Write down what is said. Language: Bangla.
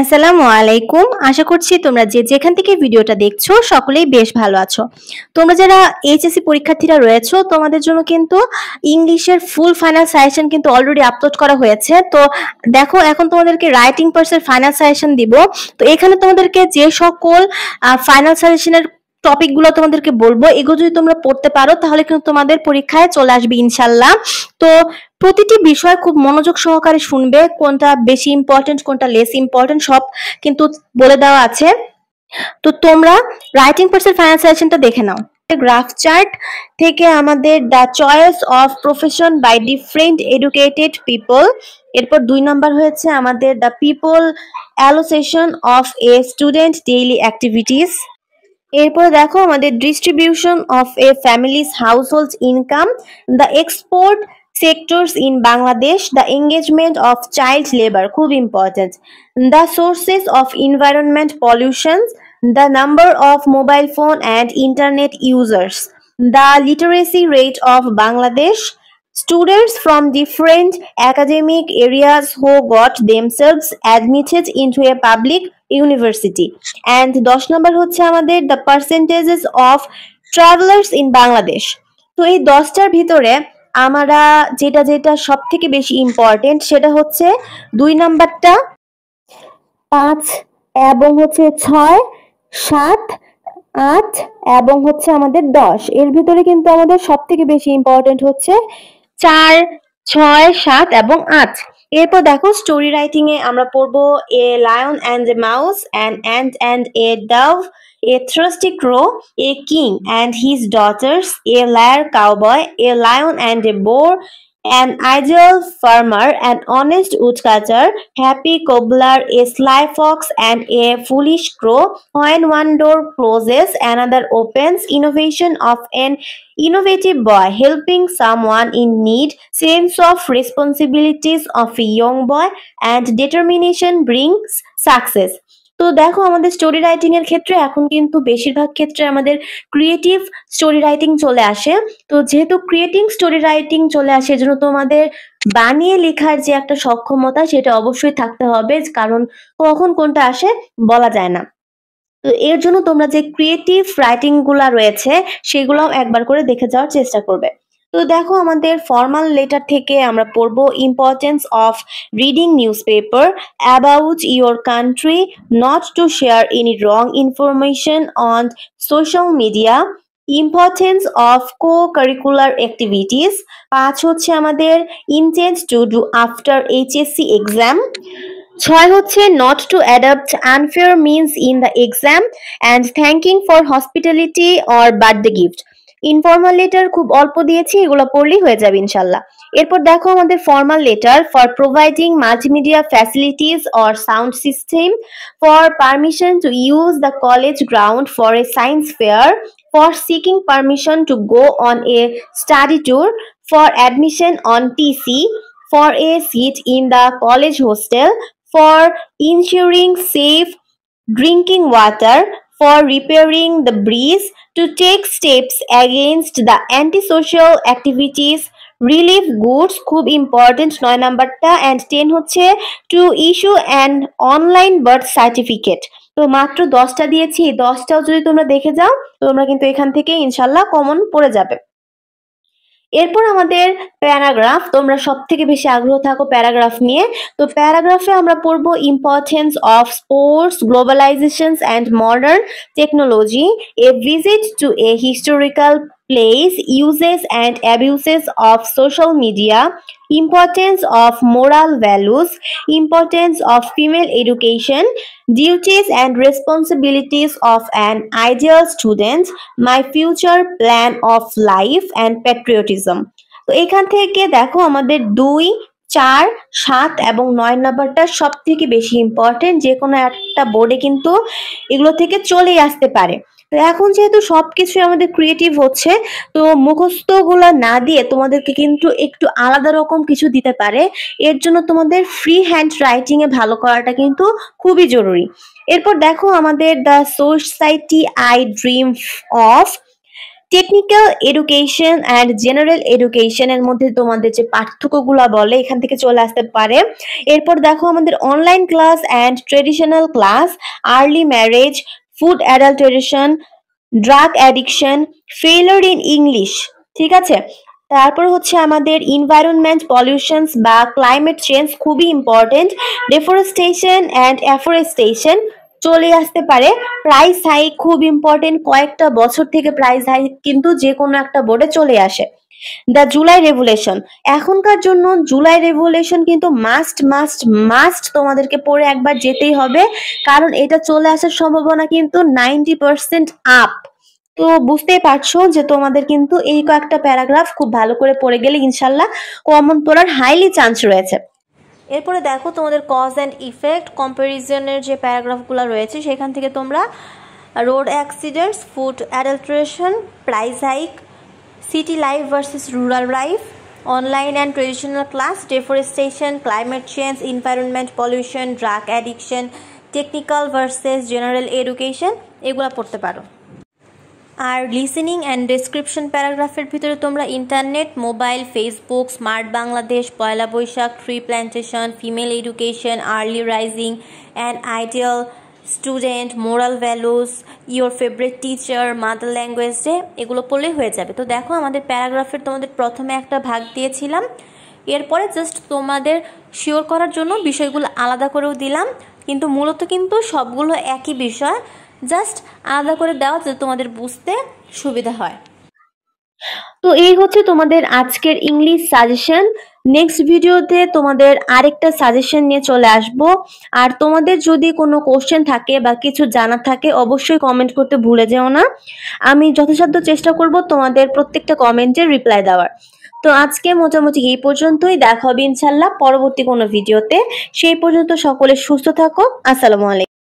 আসসালামু আলাইকুম। আশা করছি তোমরা যে যেখান থেকে ভিডিওটা দেখছো সকলেই বেশ ভালো আছো। তোমরা যারা এইচএসসি পরীক্ষার্থীরা রয়েছো তোমাদের জন্য কিন্তু ইংলিশের ফুল ফাইনাল সাজেশন কিন্তু অলরেডি আপলোড করা হয়েছে। তো দেখো এখন তোমাদেরকে রাইটিং পার্টসের ফাইনাল সাজেশন দিব। তো এখানে তোমাদেরকে যে সকল ফাইনাল সাজেশনের টপিকগুলো তোমাদেরকে বলবো, এগুলো যদি তোমরা পড়তে পারো তাহলে কিন্তু তোমাদের পরীক্ষায় চলে আসবে ইনশাল্লাহ। তো প্রতিটি বিষয় খুব মনোযোগ সহকারে শুনবে, কোনটা বেশি ইম্পর্টেন্ট কোনটা লেস ইম্পর্টেন্ট সব কিন্তু বলে দেওয়া আছে। তো তোমরা রাইটিং পার্টসের ফাইনাল সাজেশনটা দেখে নাও। গ্রাফ চার্ট থেকে আমাদের the choice of profession by different educated people, এরপর 2 নম্বর হয়েছে আমাদের the people allocation of a student daily activities. এরপর দেখো আমাদের distribution of a families household income, the export sectors in Bangladesh, the engagement of child labor, খুব important, the sources of environment pollution, the number of mobile phone and internet users, the literacy rate of Bangladesh, students from different academic areas who got themselves admitted into a public university, and 10 নম্বর হচ্ছে আমাদের the percentages of travelers in Bangladesh। তো এই 10টার ভিতরে আমরা যেটা যেটা সব থেকে বেশি ইম্পর্টেন্ট সেটা হচ্ছে 2 নাম্বারটা, 5 এবং হচ্ছে 6, 7, 8 এবং হচ্ছে আমাদের 10। এর ভিতরে কিন্তু আমাদের সব থেকে বেশি ইম্পর্টেন্ট হচ্ছে 4, 6, 7 এবং 8। এরপর দেখো স্টোরি রাইটিং এ আমরা পড়বো a lion and a mouse, an ant and a Dove, a thirsty crow, a king and his daughters, a lyre cowboy, a lion and a boar, an ideal farmer, an honest woodcutter, happy cobbler, a sly fox and a foolish crow, when one door closes another opens, innovation of an innovative boy, helping someone in need, sense of responsibilities of a young boy, and determination brings success। তো দেখো আমাদের স্টোরি রাইটিং এর ক্ষেত্রে এখন কিন্তু বেশিরভাগ ক্ষেত্রে আমাদের ক্রিয়েটিভ স্টোরি রাইটিং চলে আসে। তো যেহেতু ক্রিয়েটিভ স্টোরি রাইটিং চলে আসে এজন্য তোমাদের বানিয়ে লেখার যে একটা সক্ষমতা সেটা অবশ্যই থাকতে হবে, কারণ কখন কোনটা আসে বলা যায় না। তো এর জন্য তোমরা যে ক্রিয়েটিভ রাইটিং গুলা রয়েছে সেগুলোও একবার করে দেখে যাওয়ার চেষ্টা করবে। তো দেখো আমাদের ফর্মাল লেটার থেকে আমরা পড়বো importance of reading newspaper about your country, not to share any wrong information on social media, importance of co curricular activities. 5 হচ্ছে আমাদের intent to do after HSC exam. 6 হচ্ছে not to adapt unfair means in the exam and thanking for hospitality or birthday gift. Informal letter খুব অল্প দিয়েছি, এগুলো পড়লেই হয়ে যাবে ইনশাল্লাহ। এরপর দেখো আমাদের formal letter for providing multimedia facilities or sound system, for permission to use the college ground for a science fair, for seeking permission to go on a study tour, for admission on TC, for a seat in the college hostel, for ensuring safe drinking water, for repairing the breeze, to take steps against the antisocial activities, relief goods খুব ইম্পর্টেন্ট 9 নাম্বারটা, and 10 হচ্ছে to issue an online birth certificate। তো মাত্র 10টা দিয়েছি, 10টাও যদি তোমরা দেখে যাও তোমরা কিন্তু এখান থেকে ইনশাল্লাহ কমন পড়ে যাবে। এরপর আমাদের প্যারাগ্রাফ, তোমরা সব থেকে বেশি আগ্রহ থাকো প্যারাগ্রাফ নিয়ে। তো প্যারাগ্রাফে আমরা পড়বো importance of sports, globalisation and modern technology, a visit to a historical place, uses and abuses of social media, importance of moral values, importance of female education, duties and responsibilities of an ideal student, my future plan of life and patriotism। তো এখান থেকে দেখো আমাদের 2, 4, 7 এবং 9 নাম্বারটা সব থেকে বেশি ইম্পর্টেন্ট, যে কোনো একটা বোর্ডে কিন্তু এগুলো থেকে চলেই আসতে পারে। তো এখন যেহেতু সবকিছু আমাদের ক্রিয়েটিভ হচ্ছে, তো মুখস্থগুলো না দিয়ে তোমাদেরকে কিন্তু একটু আলাদা রকম কিছু দিতে পারে, এর জন্য তোমাদের ফ্রি হ্যান্ড রাইটিং এ ভালো করাটা কিন্তু খুবই জরুরি। এরপর দেখো আমাদের the society I dream of, technical education and general এডুকেশনের মধ্যে তোমাদের যে পার্থক্যগুলো বলে এখান থেকে চলে আসতে পারে। এরপর দেখো আমাদের online class and traditional class, early marriage, food adulteration, drug addiction, failure in English, ঠিক আছে। তারপর হচ্ছে আমাদের এনভায়রনমেন্ট পলিউশনস বা ক্লাইমেট চেঞ্জ, খুবই ইম্পর্টেন্ট। ডেফরেস্টেশন অ্যান্ড অ্যাফরেস্টেশন চলে আসতে পারে। প্রাইস হাইক খুব ইম্পর্টেন্ট, কয়েকটা বছর থেকে প্রাইস হাইক কিন্তু যে কোনো একটা বোর্ডে চলে আসে। দ্য জুলাই রেভুলেশন, এখনকার জন্য জুলাই রেভুলেশন কিন্তু মাস্ট মাস্ট মাস্ট তোমাদেরকে পড়ে একবার যেতেই হবে, কারণ এটা চলে আসার সম্ভাবনা কিন্তু 90% আপ। তো বুঝতেই পারছো যে তোমাদের কিন্তু এই কয়েকটা প্যারাগ্রাফ খুব ভালো করে পড়ে গেলে ইনশাল্লাহ কমন পড়ার হাইলি চান্স রয়েছে। এরপরে দেখো তোমাদের কজ অ্যান্ড ইফেক্ট কম্পারিজনের যে প্যারাগ্রাফগুলো রয়েছে সেখান থেকে তোমরা road accidents, food adulteration, price hike, city life versus rural life, online and traditional class, deforestation, climate change, environment pollution, drug addiction, technical versus general education, এগুলো পড়তে পারো। আর লিসেনিং অ্যান্ড ডেসক্রিপশন প্যারাগ্রাফের ভিতরে তোমরা internet, mobile, Facebook, smart Bangladesh, Poila Boishakh, tree plantation, female education, early rising, and ideal student, moral values, your favourite teacher, mother language day, এগুলো পড়লেই হয়ে যাবে। তো দেখো আমাদের প্যারাগ্রাফের তোমাদের প্রথমে একটা ভাগ দিয়েছিলাম, এরপরে জাস্ট তোমাদের শিওর করার জন্য বিষয়গুলো আলাদা করেও দিলাম, কিন্তু মূলত কিন্তু সবগুলো একই বিষয়, জাস্ট আলাদা করে দেওয়া যাতে তোমাদের বুঝতে সুবিধা হয়। তো এই হচ্ছে তোমাদের আজকের ইংলিশ সাজেশন। নেক্সট ভিডিওতে তোমাদের আরেকটা সাজেশন নিয়ে চলে আসব। আর তোমাদের যদি কোনো কোশ্চেন থাকে বা কিছু জানার থাকে অবশ্যই কমেন্ট করতে ভুলে যেও না, আমি যথাসাধ্য চেষ্টা করব তোমাদের প্রত্যেকটা কমেন্টের রিপ্লাই দেওয়ার। তো আজকে মোটামুটি এই পর্যন্তই, দেখা হবে ইনশাল্লাহ পরবর্তী কোনো ভিডিওতে। সেই পর্যন্ত সকলে সুস্থ থাকো। আসসালামু আলাইকুম।